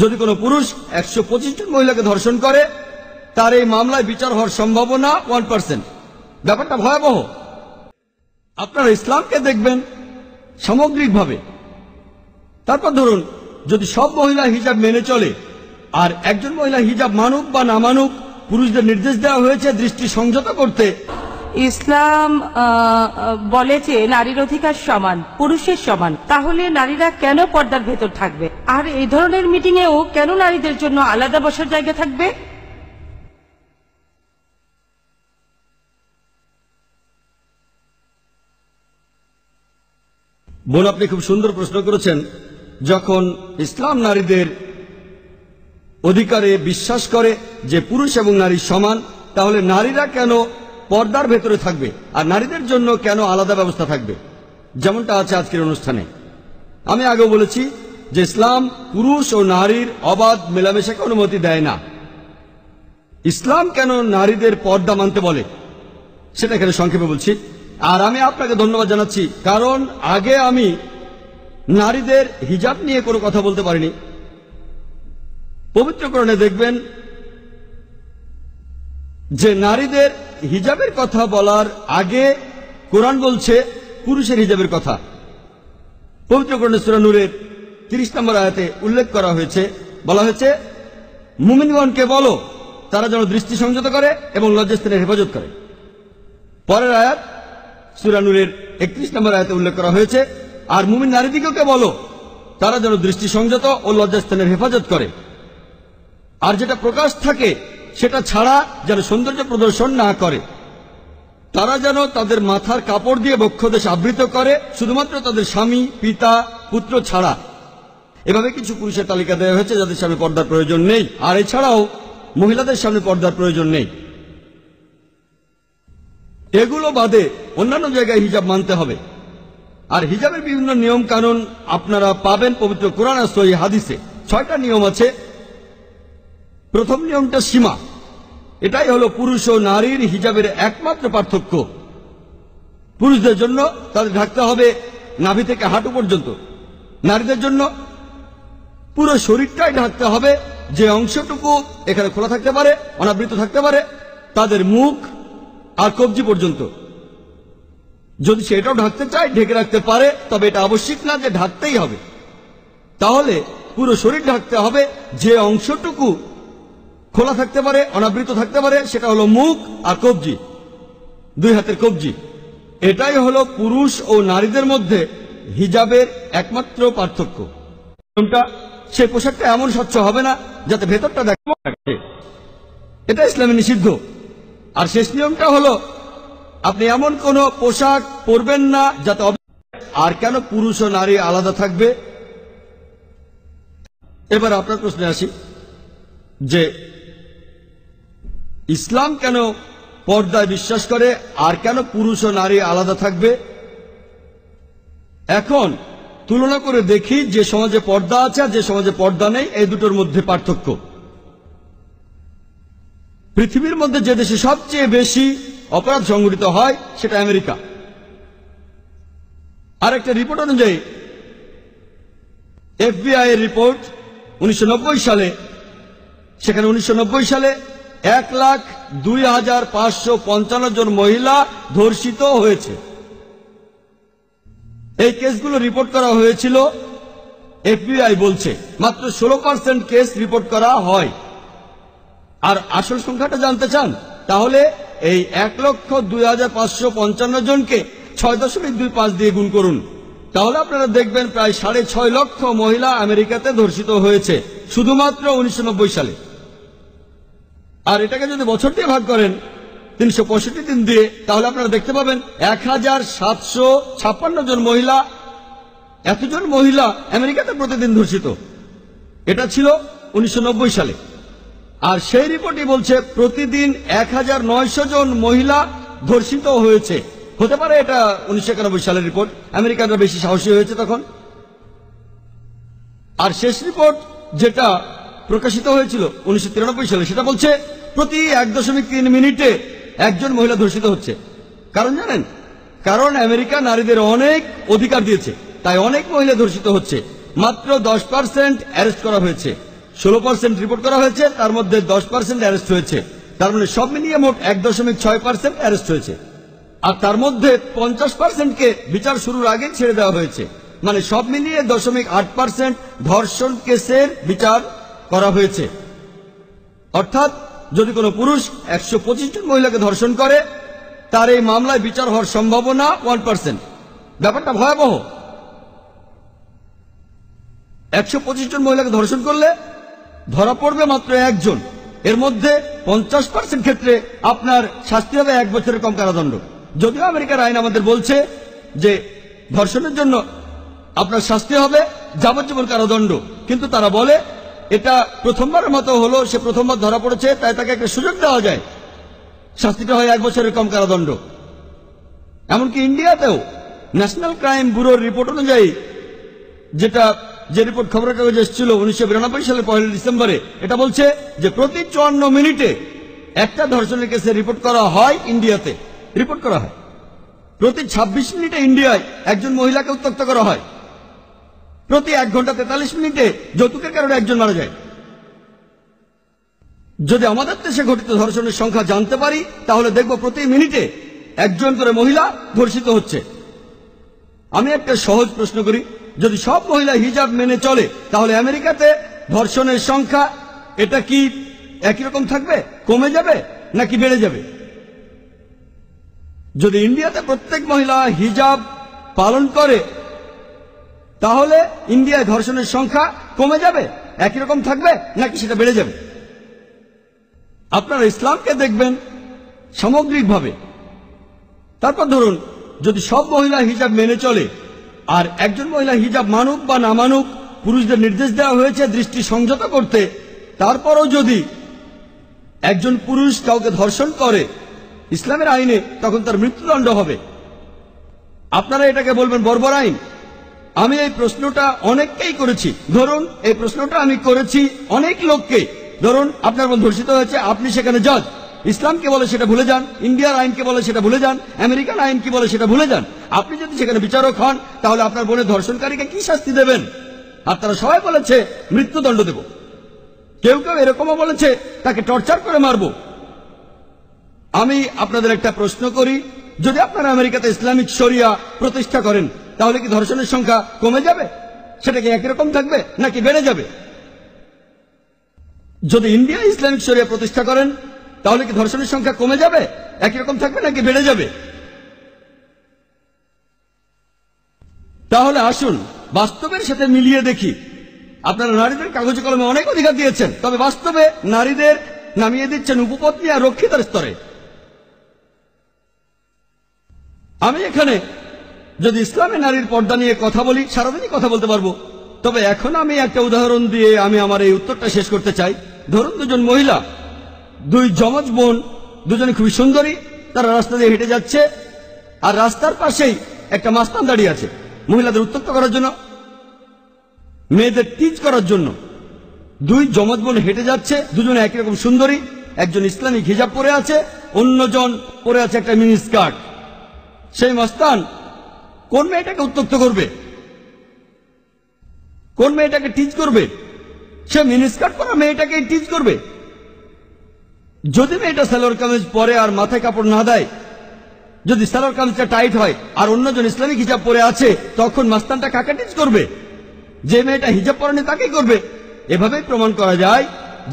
যদি কোনো পুরুষ 125 জন মহিলাকে ধর্ষণ করে, তার এই মামলায় বিচার হওয়ার সম্ভাবনা 1%। ব্যাপারটা ভয়াবহ। আপনারা ইসলামকে দেখবেন সামগ্রিকভাবে। তারপর ধরুন, যদি সব মহিলা হিজাব মেনে চলে, আর একজন মহিলা হিজাব মানুক বা না মানুক, পুরুষদের নির্দেশ দেওয়া হয়েছে দৃষ্টি সংযত করতে। ইসলাম বলে যে নারীর অধিকার সমান, পুরুষের সমান। তাহলে নারীরা কেন পর্দার ভেতর থাকবে? আর এই ধরনের মিটিংয়েও কেন নারীদের জন্য আলাদা বসার জায়গা থাকবে? বোন, আপনি খুব সুন্দর প্রশ্ন করেছেন। যখন ইসলাম নারীদের অধিকারে বিশ্বাস করে যে পুরুষ এবং নারী সমান, তাহলে নারীরা কেন পর্দার ভেতরে থাকবে আর নারীদের জন্য কেন আলাদা ব্যবস্থা থাকবে, যেমনটা আছে আজকের অনুষ্ঠানে? আমি আগেও বলেছি যে ইসলাম পুরুষ ও নারীর অবাধ মেলামেশাকে অনুমতি দেয় না। ইসলাম কেন নারীদের পর্দা মানতে বলে সেটা এখানে সংক্ষেপে বলছি। আর আমি আপনাকে ধন্যবাদ জানাচ্ছি, কারণ আগে আমি নারীদের হিজাব নিয়ে কোনো কথা বলতে পারিনি। পবিত্র কোরআনে দেখবেন যে নারীদের হিজাবের কথা বলার আগে কোরআন বলছে পুরুষের হিজাবের কথা। পবিত্র কোরআনে সূরা নূরের 30 নম্বর আয়াতে উল্লেখ করা হয়েছে, বলা হয়েছে, মুমিনগণকে বলো তারা যেন দৃষ্টি সংযত করে এবং লজ্জাস্থানের হেফাজত করে। পরের আয়াত সূরা নূরের 31 নম্বর আয়াতে উল্লেখ করা হয়েছে, আর মুমিন নারীদিগকে বলো তারা যেন দৃষ্টি সংযত ও লজ্জাস্থানের হেফাজত করে। আর যেটা প্রকাশ থাকে সেটা ছাড়া যেন সৌন্দর্য প্রদর্শন না করে। তারা যেন তাদের মাথার কাপড় দিয়ে বক্ষদেশ আবৃত করে, শুধুমাত্র তাদের স্বামী, পিতা, পুত্র ছাড়া। এভাবে কিছু পুরুষের তালিকা দেওয়া হয়েছে যাদের সামনে পর্দার প্রয়োজন নেই, আর এছাড়াও মহিলাদের সামনে পর্দার প্রয়োজন নেই। এগুলো বাদে অন্যান্য জায়গায় হিজাব মানতে হবে। আর হিজাবের বিভিন্ন নিয়ম কানুন আপনারা পাবেন পবিত্র কোরআন আর সহিহ হাদিসে। 6টা নিয়ম আছে। প্রথম নিয়মটা সীমা। এটাই হলো পুরুষ ও নারীর হিজাবের একমাত্র পার্থক্য। পুরুষদের জন্য তাদের ঢাকতে হবে নাভি থেকে হাঁটু পর্যন্ত, নারীদের জন্য পুরো শরীরটাই ঢাকতে হবে। যে অংশটুকু এখানে খোলা থাকতে পারে, অনাবৃত থাকতে পারে, তাদের মুখ আর কবজি পর্যন্ত। যদি সেটাও ঢাকতে চায় ঢেকে রাখতে পারে, তবে এটা আবশ্যিক না যে ঢাকতেই হবে। তাহলে পুরো শরীর ঢাকতে হবে। যে অংশটুকু খোলা থাকতে পারে, অনাবৃত থাকতে পারে, সেটা হলো মুখ আর কবজি, 2 হাতের কবজি। এটাই হলো পুরুষ ও নারীদের মধ্যে হিজাবের একমাত্র পার্থক্য। সেই পোশাকটা এমন স্বচ্ছ হবে না যাতে ভেতরটা দেখা যায়, এটা ইসলামে নিষিদ্ধ। আর শেষ নিয়মটা হলো আপনি এমন কোন পোশাক পরবেন না যাতে। আর কেন পুরুষ ও নারী আলাদা থাকবে? এবার আপনার প্রশ্নে আসি যে ইসলাম কেন পর্দায় বিশ্বাস করে আর কেন পুরুষ ও নারী আলাদা থাকবে? এখন তুলনা করে দেখি যে সমাজে পর্দা আছে আর যে সমাজে পর্দা নেই, এই দুটোর মধ্যে পার্থক্য। পৃথিবীর মধ্যে যে দেশে সবচেয়ে বেশি অপরাধ সংঘটিত হয় সেটা আমেরিকা। আর একটা রিপোর্ট অনুযায়ী, FBI এর রিপোর্ট 1990 সালে, সেখানে 1990 সালে 1,02,555 জন মহিলা ধর্ষিত হয়েছে। এই কেসগুলো রিপোর্ট করা হয়েছিল, FBI বলছে মাত্র 16% কেস রিপোর্ট করা হয়। আর আসল সংখ্যাটা জানতে চান? তাহলে এই 1,02,555 জনকে 6.25 দিয়ে গুণ করুন, তাহলে আপনারা দেখবেন প্রায় 6.5 লক্ষ মহিলা আমেরিকাতে ধর্ষিত হয়েছে শুধুমাত্র 1990 সালে। আর এটাকে যদি বছর দিয়ে ভাগ করেন 365 দিন দিয়ে, তাহলে আপনারা দেখতে পাবেন 1,756 জন মহিলা, এতজন মহিলা আমেরিকাতে প্রতিদিন ধর্ষিত। এটা ছিল 1990 সালে। আর সেই রিপোর্টই বলছে প্রতিদিন 1,900 জন মহিলা ধর্ষিত হয়েছে। হতে পারে এটা 1991 সালের রিপোর্ট, আমেরিকানরা বেশি সাহসী হয়েছে তখন। আর শেষ রিপোর্ট যেটা প্রকাশিত হয়েছিল 1993 সালে, সেটা বলছে প্রতি 1.3 মিনিটে একজন মহিলা ধর্ষিত হচ্ছে। কারণ জানেন? কারণ আমেরিকা নারীদের অনেক অধিকার দিয়েছে, তাই অনেক মহিলা ধর্ষিত হচ্ছে। মাত্র 10% অ্যারেস্ট করা হয়েছে। 16% রিপোর্ট করা হয়েছে, তার মধ্যে 10% অ্যারেস্ট হয়েছে। তার মানে সব মিলিয়ে মোট 1.6% অ্যারেস্ট হয়েছে। আর তার মধ্যে 50%কে বিচার শুরুর আগে ছেড়ে দেওয়া হয়েছে। মানে সব মিলিয়ে 0.8% ধর্ষণ কেসের বিচার করা হয়েছে। অর্থাৎ যদি কোনো পুরুষ 125 জন মহিলাকে ধর্ষণ করে, তার এই মামলায় বিচার হওয়ার সম্ভাবনা 1%। ব্যাপারটা ভয়াবহ। 125 জন মহিলাকে ধর্ষণ করলে ধরা পড়বে মাত্র একজন। এর মধ্যে 50% ক্ষেত্রে আপনার শাস্তি হবে 1 বছরের কম কারাদণ্ড। যদিও আমেরিকার আইন আমাদের বলছে যে ধর্ষণের জন্য আপনার শাস্তি হবে যাবজ্জীবন কারাদণ্ড, কিন্তু তারা বলে এটা প্রথমবারের মতো হলো, সে প্রথমবার ধরা পড়েছে, তাই তাকে একটা সুযোগ দেওয়া যায়, শাস্তিটা হয় 1 বছরের কম কারাদণ্ড। এমনকি ইন্ডিয়াতেও ন্যাশনাল ক্রাইম ব্যুরোর রিপোর্ট অনুযায়ী, যে রিপোর্ট খবরের কাগজে এসেছিল 1992 সালের 1 ডিসেম্বরে, এটা বলছে যে প্রতি 54 মিনিটে একটা ধর্ষণের কেসে রিপোর্ট করা হয়। ইন্ডিয়াতে রিপোর্ট করা হয়। প্রতি 26 মিনিটে ইন্ডিয়ায় একজন মহিলাকে উত্ত্যক্ত করা হয়। প্রতি 1 ঘন্টা 43 মিনিটে যৌতুকের কারণে একজন মারা যায়। যদি আমাদের দেশে ঘটিত ধর্ষণের সংখ্যা জানতে পারি, তাহলে দেখব প্রতি মিনিটে একজন করে মহিলা ধর্ষিত হচ্ছে। আমি একটা সহজ প্রশ্ন করি, যদি সব মহিলা হিজাব মেনে চলে, তাহলে আমেরিকাতে ধর্ষণের সংখ্যা এটা কি একই রকম থাকবে, কমে যাবে নাকি বেড়ে যাবে? যদি ইন্ডিয়াতে প্রত্যেক মহিলা হিজাব পালন করে, তাহলে ইন্ডিয়ায় ধর্ষণের সংখ্যা কমে যাবে, একই রকম থাকবে নাকি সেটা বেড়ে যাবে? আপনারা ইসলামকে দেখবেন সামগ্রিকভাবে। তারপর ধরুন, যদি সব মহিলা হিজাব মেনে চলে, আর একজন মহিলা হিজাব মানুক বা না মানুক, পুরুষদের নির্দেশ দেওয়া হয়েছে দৃষ্টি সংযত করতে, তারপরও যদি একজন পুরুষ কাউকে ধর্ষণ করে ইসলামের আইনে, তখন তার মৃত্যুদণ্ড হবে। আপনারা এটাকে বলবেন বর্বর আইন। আমি এই প্রশ্নটা অনেককেই করেছি। ধরুন এই প্রশ্নটা আমি করেছি অনেক লোককে। ধরুন আপনার বোন ধর্ষিত হয়েছে, আপনি সেখানে জজ। ইসলাম কি বলে সেটা ভুলে যান, ইন্ডিয়ার আইন কি বলে সেটা ভুলে যান, আমেরিকান আইন কি বলে সেটা ভুলে যান। আপনি যদি সেখানে বিচারক হন, তাহলে আপনার বোনের ধর্ষণকারীকে কি শাস্তি দেবেন? আপনারা সবাই বলেছে মৃত্যুদণ্ড দেব। কেউ কেউ এরকমও বলেছে তাকে টর্চার করে মারব। আমি আপনাদের একটা প্রশ্ন করি, যদি আপনারা আমেরিকাতে ইসলামিক শরিয়া প্রতিষ্ঠা করেন, তাহলে কি ধর্ষণের সংখ্যা কমে যাবে? সেটা কি একই রকম থাকবে নাকি বেড়ে যাবে? যদি ইন্ডিয়া ইসলামিক শরিয়া প্রতিষ্ঠা করেন, তাহলে কি ধর্ষণের সংখ্যা কমে যাবে, একই রকম থাকবে নাকি বেড়ে যাবে? তাহলে আসুন বাস্তবের সাথে মিলিয়ে দেখি। আপনারা নারীদের কাগজে কলমে অনেক অধিকার দিয়েছেন, তবে বাস্তবে নারীদের নামিয়ে দিচ্ছেন উপপত্নী আর রক্ষিতার স্তরে। আমি এখানে যদি ইসলামে নারীর পর্দা নিয়ে কথা বলি, সারাদিনই কথা বলতে পারবো। তবে এখন আমি একটা উদাহরণ দিয়ে আমি আমার এই উত্তরটা শেষ করতে চাই। ধরুন দুজন মহিলা, দুই যমজ বোন, দুজনে খুবই সুন্দরী, তারা রাস্তা দিয়ে হেঁটে যাচ্ছে, আর রাস্তার পাশেই একটা মাস্তান দাঁড়িয়ে আছে মহিলাদের উত্ত্যক্ত করার জন্য, মেয়েদের টিচ করার জন্য। দুই যমজ বোন হেঁটে যাচ্ছে, দুজনে একই রকম সুন্দরী, একজন ইসলামিক হিজাব পরে আছে, অন্যজন পরে আছে একটা মিনি স্কার্ট। সেই মাস্তান কোন মেয়েটাকে উত্ত্যক্ত করবে, কোন মেয়েটাকে টিচ করবে? সে মিনি স্কার্ট পরা মেয়েটাকে টিচ করবে। যদি মেয়েটা সালোয়ার কামিজ পরে আর মাথায় কাপড় না দেয়, যদি সালোয়ার কামিজটা টাইট হয় আর অন্যজন ইসলামিক হিজাব পরে আছে, তখন মাস্তানটা কাকে টিচ করবে? যে মেয়েটা হিজাব পরেনি তাকেই করবে। এভাবেই প্রমাণ করা যায়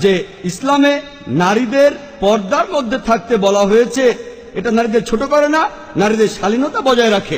যে ইসলামে নারীদের পর্দার মধ্যে থাকতে বলা হয়েছে। এটা নারীদের ছোট করে না, নারীদের শালীনতা বজায় রাখে।